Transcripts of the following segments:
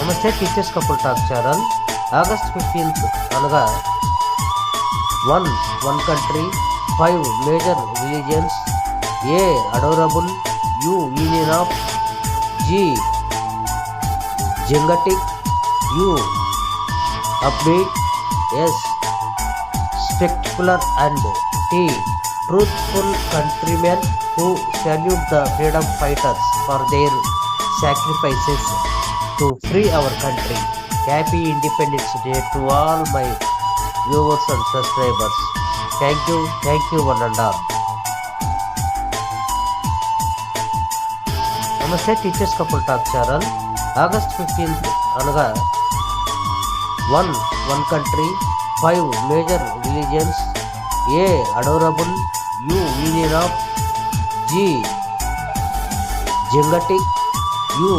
నమస్తే teachers couple talk channel. August 15th అనగా one country 5 major religions, A adorable, U union of, G gigantic, U upbeat, S spectacular and T truthful countrymen who salute the freedom fighters for their sacrifices to free our country. Happy Independence Day to all my viewers and subscribers. Thank you one and all. Namaste Teachers Couple Talk Channel. August 15th అనగా one country 5 major religions, A adorable, U union of, G Gengetic, U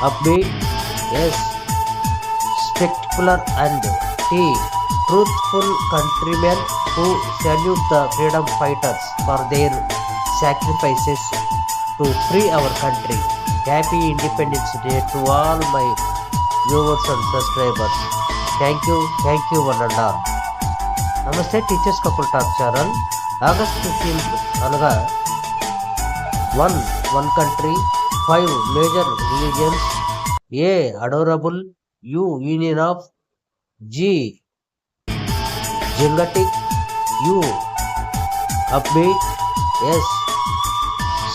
upbeat, S spectacular and T truthful countrymen who salute the freedom fighters for their sacrifices to free our country. Happy Independence Day to all my viewers and subscribers. Thank you one and all. Namaste Teachers Couple Talk Channel. August 15th అనగా one country 5 major religions, A adorable, U union of, G Gengetic, U upbeat, S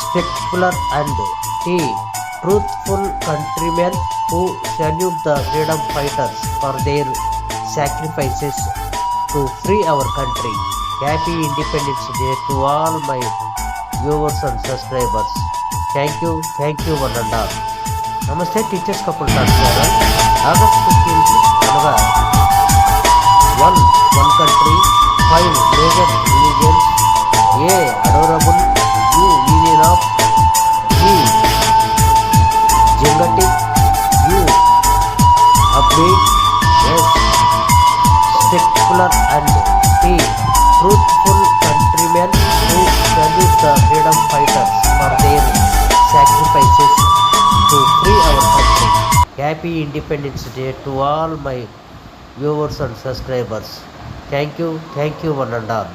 spectacular and T truthful countrymen who salute the freedom fighters for their sacrifices to free our country. Happy Independence Day to all my viewers and subscribers. Thank you one and all. Namaste Teachers Couple Talk Channel. August 15th అనగా one country 5 major religions, A adorable, U union of, G Gengetic, U upbeat, S spectacular and T truthful countrymen who salute the freedom fighters for their sacrifices to free our country. Happy Independence Day to all my viewers and subscribers. Thank you one and all.